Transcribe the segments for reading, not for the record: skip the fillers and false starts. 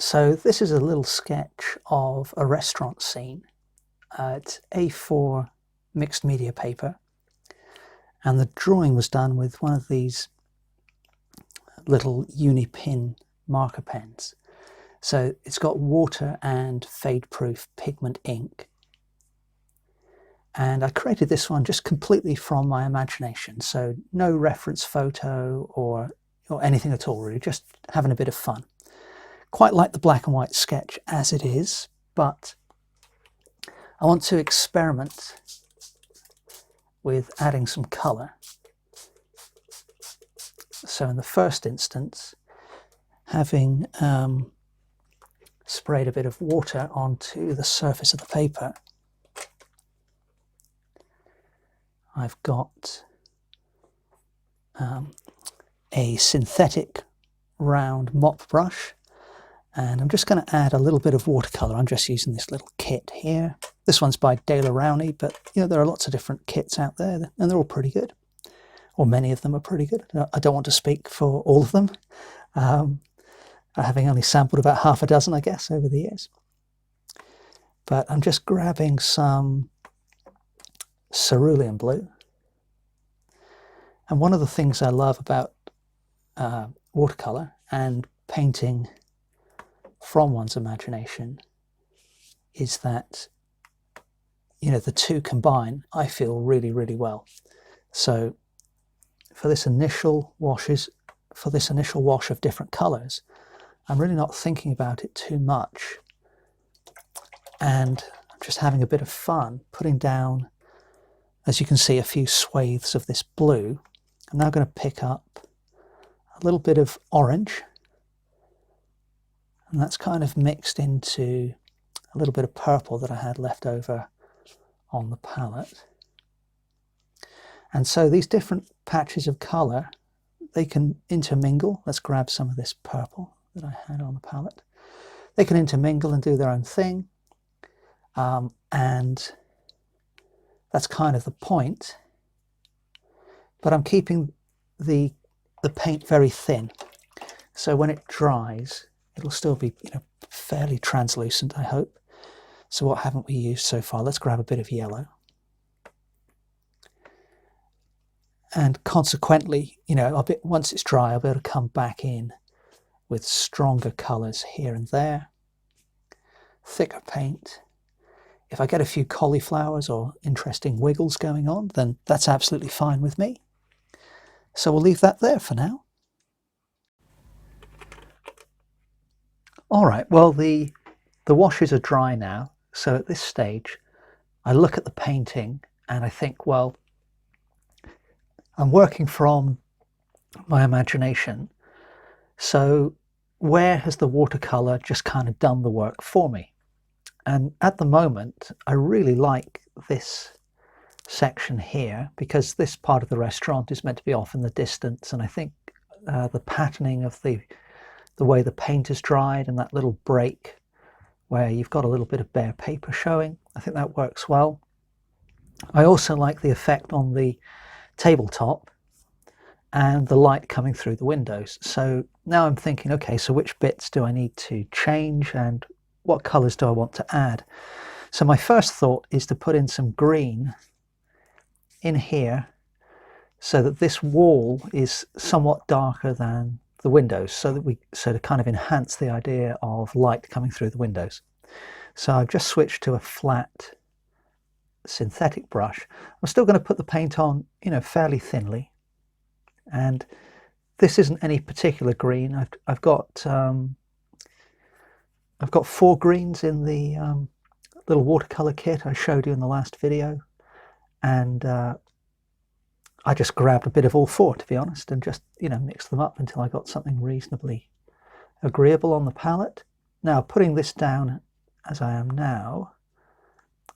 So this is a little sketch of a restaurant scene. It's A4 mixed media paper, and the drawing was done with one of these little Uni-Pin marker pens. So it's got water and fade-proof pigment ink. And I created this one just completely from my imagination, so no reference photo or anything at all, really, just having a bit of fun. Quite like the black and white sketch as it is, but I want to experiment with adding some colour. So in the first instance, having sprayed a bit of water onto the surface of the paper, I've got a synthetic round mop brush, and I'm just going to add a little bit of watercolour. I'm just using this little kit here. This one's by Daler-Rowney, but there are lots of different kits out there, and they're all pretty good, or many of them are pretty good. I don't want to speak for all of them, having only sampled about half a dozen, I guess, over the years. But I'm just grabbing some cerulean blue. And one of the things I love about watercolour and painting from one's imagination is that, the two combine, I feel, really, really well. So for this initial wash of different colours, I'm really not thinking about it too much. And I'm just having a bit of fun putting down, as you can see, a few swathes of this blue. I'm now going to pick up a little bit of orange, and that's kind of mixed into a little bit of purple that I had left over on the palette. And so these different patches of colour, they can intermingle. Let's grab some of this purple that I had on the palette. They can intermingle and do their own thing, and that's kind of the point. But I'm keeping the paint very thin, so when it dries, it'll still be fairly translucent, I hope. So what haven't we used so far? Let's grab a bit of yellow. And consequently, once it's dry, I'll be able to come back in with stronger colours here and there, thicker paint. If I get a few cauliflowers or interesting wiggles going on, then that's absolutely fine with me. So we'll leave that there for now. All right, well, the washes are dry now. So at this stage, I look at the painting and I think, well, I'm working from my imagination. So where has the watercolour just kind of done the work for me? And at the moment, I really like this section here, because this part of the restaurant is meant to be off in the distance, and I think the patterning of the way the paint is dried and that little break where you've got a little bit of bare paper showing, I think that works well. I also like the effect on the tabletop and the light coming through the windows. So now I'm thinking, okay, so which bits do I need to change and what colours do I want to add? So my first thought is to put in some green in here so that this wall is somewhat darker than the windows, so to kind of enhance the idea of light coming through the windows. So I've just switched to a flat synthetic brush. I'm still going to put the paint on, fairly thinly, and this isn't any particular green. I've got 4 greens in the little watercolor kit I showed you in the last video, and I just grabbed a bit of all 4, to be honest, and just mixed them up until I got something reasonably agreeable on the palette. Now, putting this down as I am now,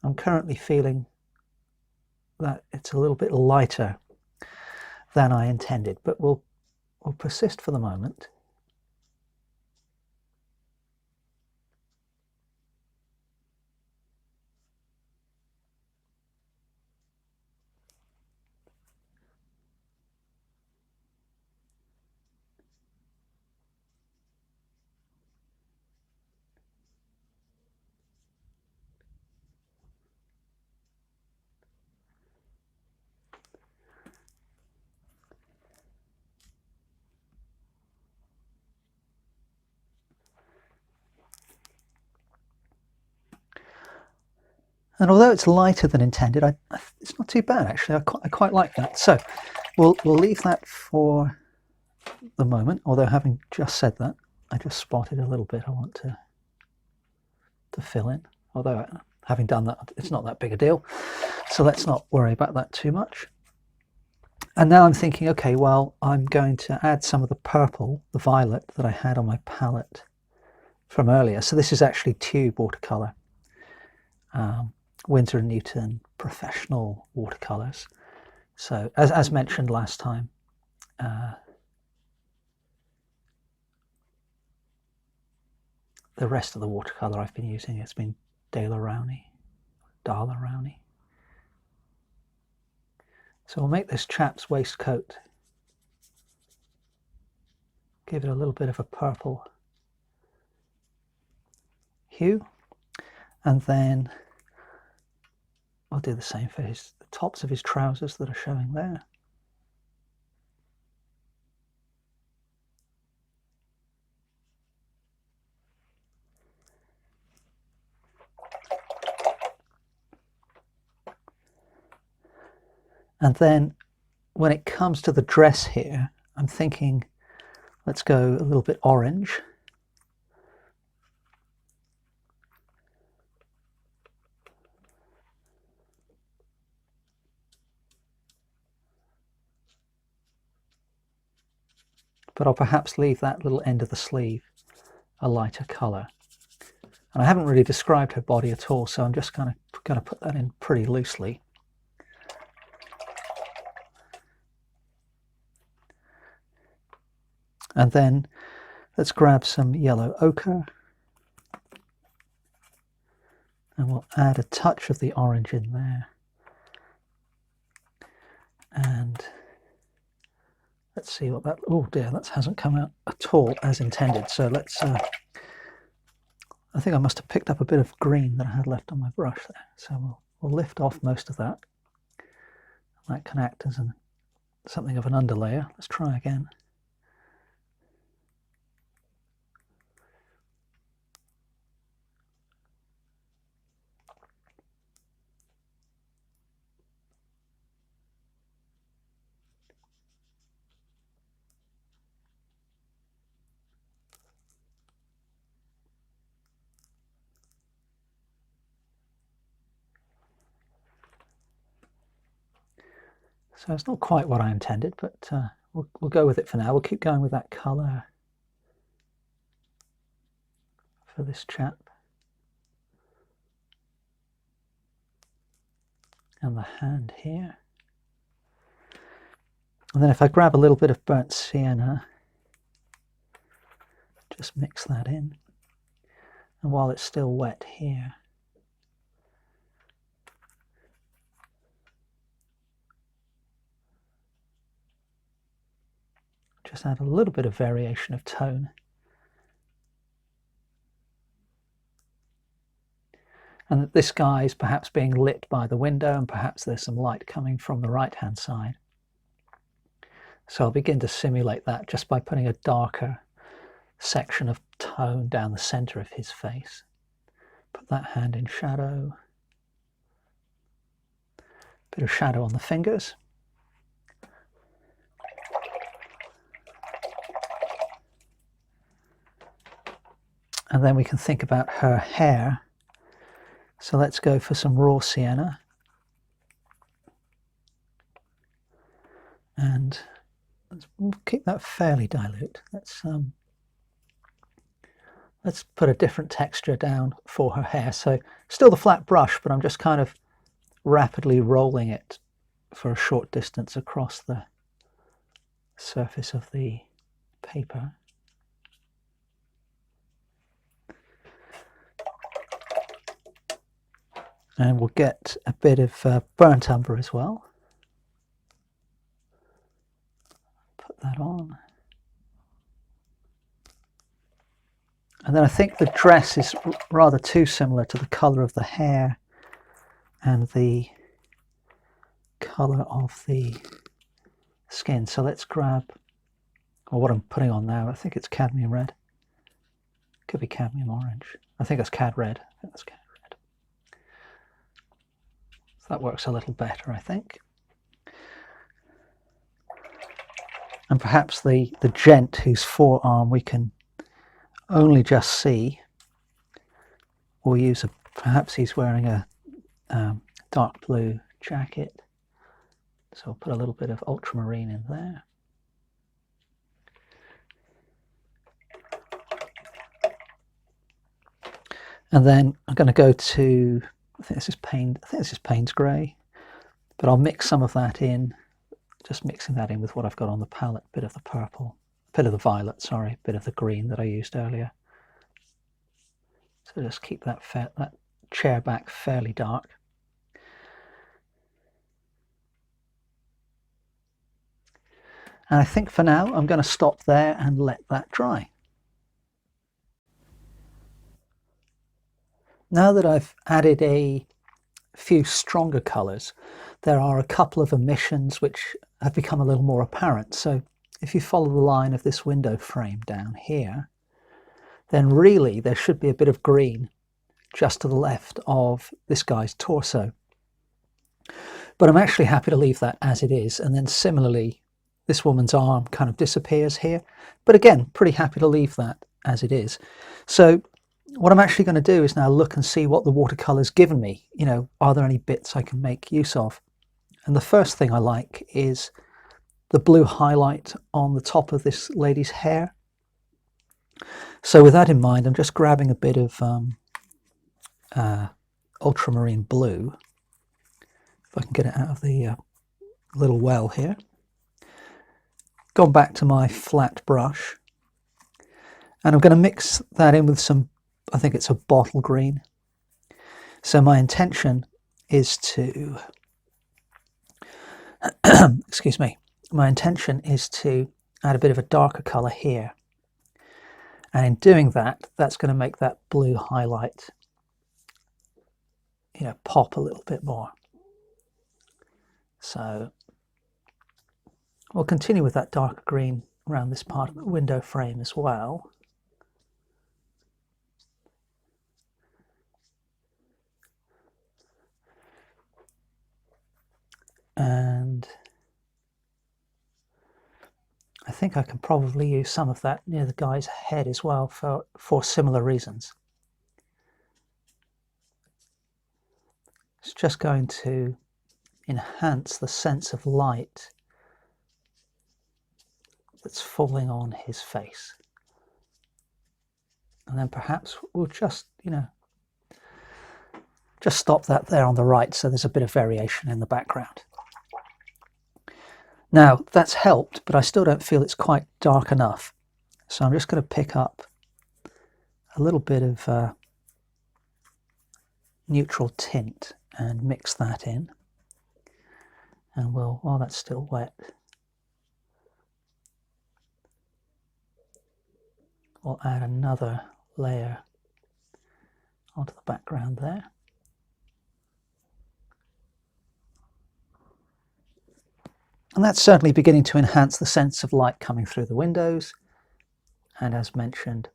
I'm currently feeling that it's a little bit lighter than I intended, but we'll persist for the moment. And although it's lighter than intended, it's not too bad actually. I quite like that. So we'll leave that for the moment. Although having just said that, I just spotted a little bit I want to fill in. Although having done that, it's not that big a deal. So let's not worry about that too much. And now I'm thinking, okay, well, I'm going to add some of the purple, the violet that I had on my palette from earlier. So this is actually tube watercolor. Winsor and Newton professional watercolors. So as mentioned last time, the rest of the watercolor I've been using has been Daler-Rowney. So we'll make this chap's waistcoat, give it a little bit of a purple hue, and then I'll do the same for the tops of his trousers that are showing there. And then when it comes to the dress here, I'm thinking, let's go a little bit orange. But I'll perhaps leave that little end of the sleeve a lighter colour. And I haven't really described her body at all, so I'm just kind of going to put that in pretty loosely. And then let's grab some yellow ochre and we'll add a touch of the orange in there. And let's see what that, oh dear, that hasn't come out at all as intended. So let's, I think I must have picked up a bit of green that I had left on my brush there. So we'll lift off most of that. That can act as something of an underlayer. Let's try again. So it's not quite what I intended, but we'll go with it for now. We'll keep going with that colour for this chap. And the hand here. And then if I grab a little bit of burnt sienna, just mix that in. And while it's still wet here, just add a little bit of variation of tone. And that this guy is perhaps being lit by the window, and perhaps there's some light coming from the right-hand side. So I'll begin to simulate that just by putting a darker section of tone down the center of his face. Put that hand in shadow. Bit of shadow on the fingers. And then we can think about her hair. So let's go for some raw sienna. And we'll keep that fairly dilute. Let's put a different texture down for her hair. So still the flat brush, but I'm just kind of rapidly rolling it for a short distance across the surface of the paper. And we'll get a bit of burnt umber as well. Put that on. And then I think the dress is rather too similar to the colour of the hair and the colour of the skin. So let's grab, or what I'm putting on now, I think it's cadmium red. Could be cadmium orange. I think that's cad red. That's cad red. That works a little better, I think. And perhaps the gent whose forearm we can only just see, we'll use perhaps he's wearing a dark blue jacket, so I'll put a little bit of ultramarine in there. And then I'm going to go to, I think this is Payne's grey, but I'll mix some of that in, just mixing that in with what I've got on the palette, bit of the purple, bit of the violet, sorry, bit of the green that I used earlier. So just keep that chair back fairly dark. And I think for now I'm going to stop there and let that dry. Now that I've added a few stronger colours, there are a couple of omissions which have become a little more apparent. So if you follow the line of this window frame down here, then really there should be a bit of green just to the left of this guy's torso. But I'm actually happy to leave that as it is. And then similarly, this woman's arm kind of disappears here. But again, pretty happy to leave that as it is. So what I'm actually going to do is now look and see what the watercolour's given me. You know, are there any bits I can make use of? And the first thing I like is the blue highlight on the top of this lady's hair. So with that in mind, I'm just grabbing a bit of ultramarine blue, if I can get it out of the little well here. Gone back to my flat brush, and I'm going to mix that in with some, I think it's a bottle green. So my intention is to, excuse me, my intention is to add a bit of a darker colour here. And in doing that, that's going to make that blue highlight, you know, pop a little bit more. So we'll continue with that darker green around this part of the window frame as well. And I think I can probably use some of that near the guy's head as well for similar reasons. It's just going to enhance the sense of light that's falling on his face. And then perhaps we'll just, you know, just stop that there on the right so there's a bit of variation in the background. Now that's helped, but I still don't feel it's quite dark enough. So I'm just going to pick up a little bit of neutral tint and mix that in. And while that's still wet, we'll add another layer onto the background there. And that's certainly beginning to enhance the sense of light coming through the windows. And as mentioned,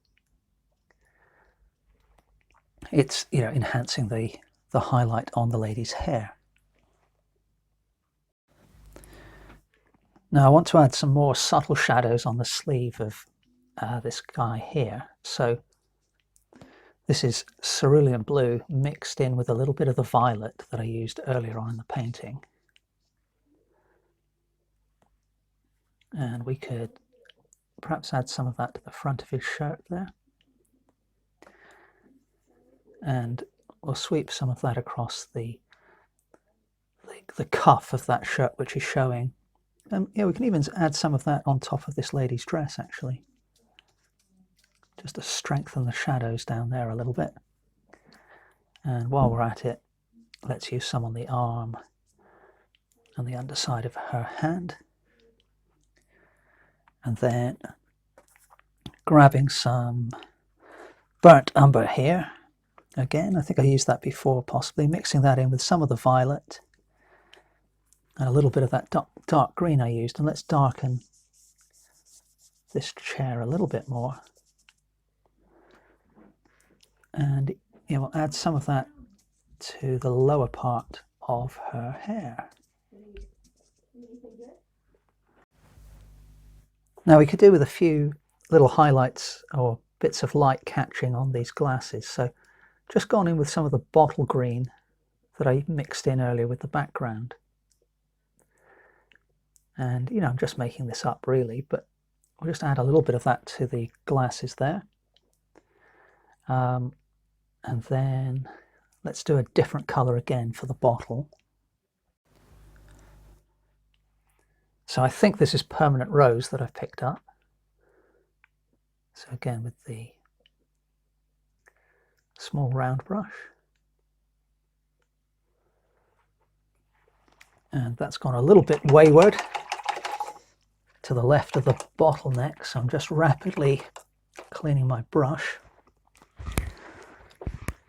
it's, you know, enhancing the highlight on the lady's hair. Now I want to add some more subtle shadows on the sleeve of this guy here. So this is cerulean blue mixed in with a little bit of the violet that I used earlier on in the painting. And we could perhaps add some of that to the front of his shirt there. And we'll sweep some of that across the cuff of that shirt, which is showing. Yeah, we can even add some of that on top of this lady's dress, actually, just to strengthen the shadows down there a little bit. And while we're at it, let's use some on the arm and the underside of her hand. And then grabbing some burnt umber here. Again, I think I used that before, possibly mixing that in with some of the violet and a little bit of that dark green I used. And let's darken this chair a little bit more. And we'll add some of that to the lower part of her hair. Now we could do with a few little highlights or bits of light catching on these glasses. So just gone in with some of the bottle green that I mixed in earlier with the background. And, you know, I'm just making this up really, but we'll just add a little bit of that to the glasses there. And then let's do a different color again for the bottle. So I think this is permanent rose that I've picked up. So again with the small round brush. And that's gone a little bit wayward to the left of the bottleneck, so I'm just rapidly cleaning my brush.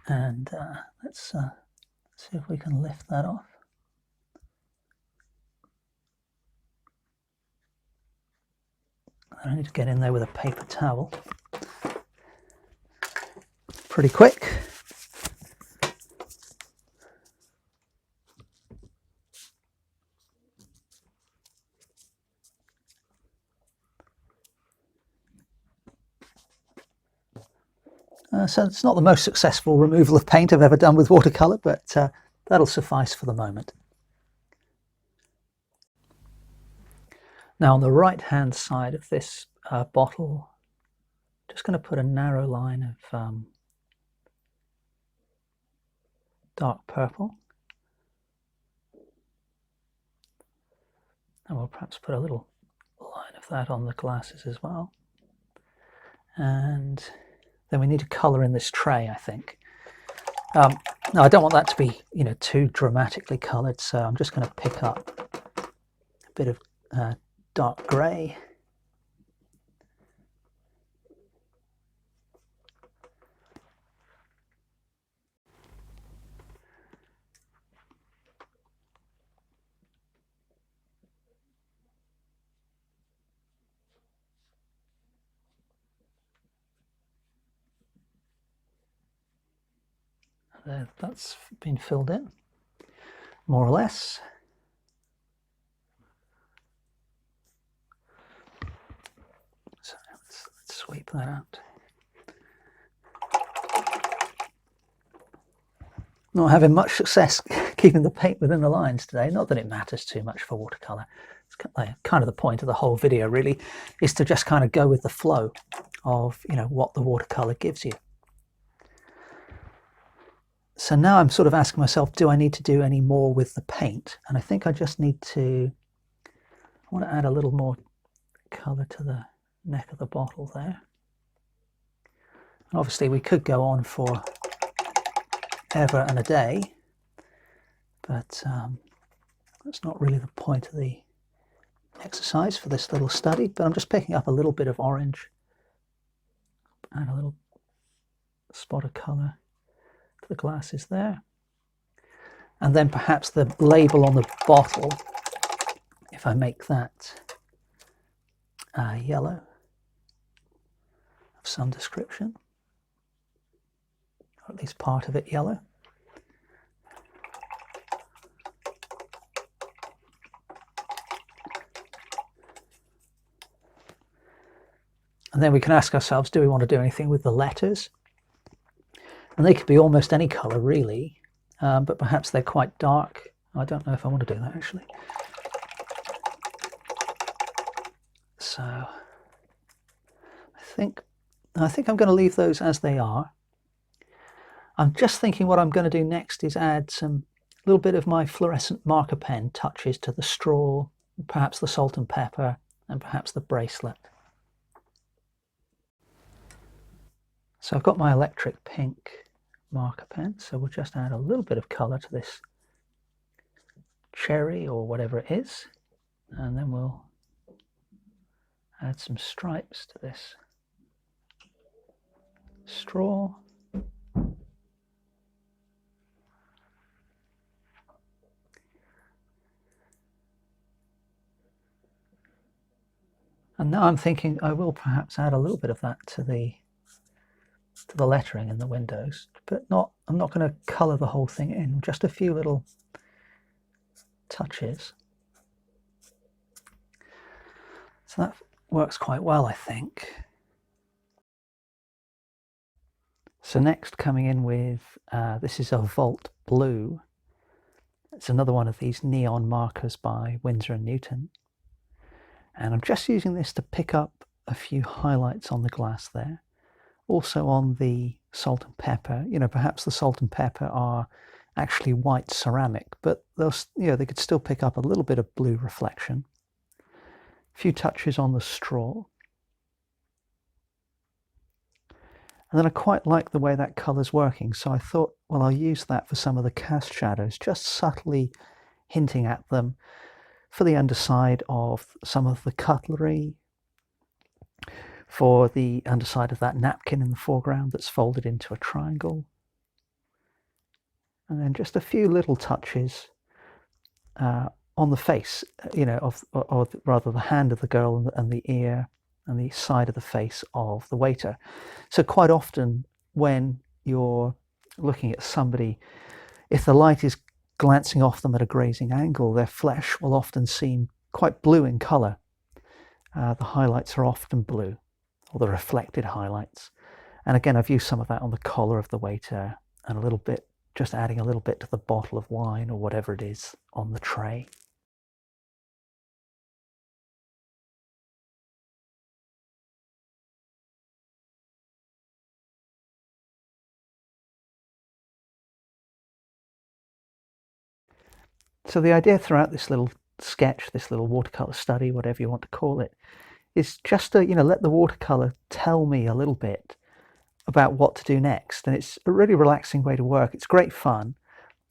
And let's see if we can lift that off. I need to get in there with a paper towel. Pretty quick. So it's not the most successful removal of paint I've ever done with watercolour, but that'll suffice for the moment. Now on the right hand side of this bottle, just going to put a narrow line of dark purple. And we'll perhaps put a little line of that on the glasses as well. And then we need to colour in this tray, I think. Now I don't want that to be, you know, too dramatically coloured, so I'm just going to pick up a bit of dark grey. That's been filled in, more or less. So let's sweep that out. Not having much success keeping the paint within the lines today. Not that it matters too much for watercolour. It's kind of the point of the whole video really, is to just kind of go with the flow of, you know, what the watercolour gives you. So now I'm sort of asking myself, do I need to do any more with the paint? And I think I just need to, I want to add a little more colour to the neck of the bottle there. And obviously we could go on for ever and a day, but that's not really the point of the exercise for this little study. But I'm just picking up a little bit of orange, add a little spot of colour to the glasses there, and then perhaps the label on the bottle, if I make that yellow of some description, or at least part of it yellow. And then we can ask ourselves, do we want to do anything with the letters? And they could be almost any colour really, but perhaps they're quite dark. I don't know if I want to do that actually. So I think I'm going to leave those as they are. I'm just thinking what I'm going to do next is add some little bit of my fluorescent marker pen touches to the straw, perhaps the salt and pepper, and perhaps the bracelet. So I've got my electric pink marker pen, so we'll just add a little bit of colour to this cherry or whatever it is, and then we'll add some stripes to this straw. And now I'm thinking I will perhaps add a little bit of that to the lettering in the windows, but I'm not going to colour the whole thing in, just a few little touches. So that works quite well, I think. So next, coming in with, this is a Volt Blue. It's another one of these neon markers by Winsor and Newton. And I'm just using this to pick up a few highlights on the glass there. Also on the salt and pepper. You know, perhaps the salt and pepper are actually white ceramic, but those, you know, they could still pick up a little bit of blue reflection. A few touches on the straw. And then I quite like the way that colour's working, so I thought, well, I'll use that for some of the cast shadows, just subtly hinting at them for the underside of some of the cutlery, for the underside of that napkin in the foreground that's folded into a triangle. And then just a few little touches on the face, you know, or rather the hand of the girl and the ear and the side of the face of the waiter. So quite often when you're looking at somebody, if the light is glancing off them at a grazing angle, their flesh will often seem quite blue in colour. The highlights are often blue, or the reflected highlights. And again, I've used some of that on the collar of the waiter and a little bit, just adding a little bit to the bottle of wine or whatever it is on the tray. So the idea throughout this little sketch, this little watercolour study, whatever you want to call it, is just to, you know, let the watercolour tell me a little bit about what to do next. And it's a really relaxing way to work. It's great fun.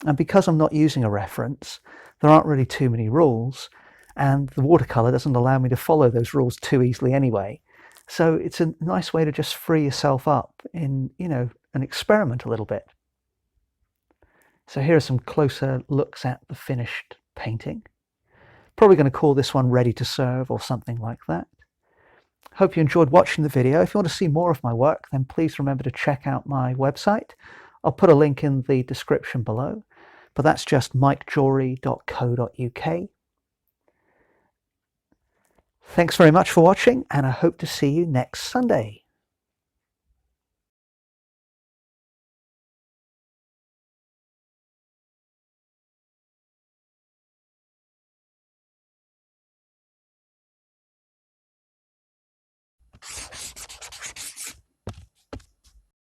And because I'm not using a reference, there aren't really too many rules. And the watercolour doesn't allow me to follow those rules too easily anyway. So it's a nice way to just free yourself up in, you know, and experiment a little bit. So here are some closer looks at the finished painting. Probably going to call this one ready to serve or something like that. Hope you enjoyed watching the video. If you want to see more of my work, then please remember to check out my website. I'll put a link in the description below, but that's just mikejewelry.co.uk. Thanks very much for watching, and I hope to see you next Sunday.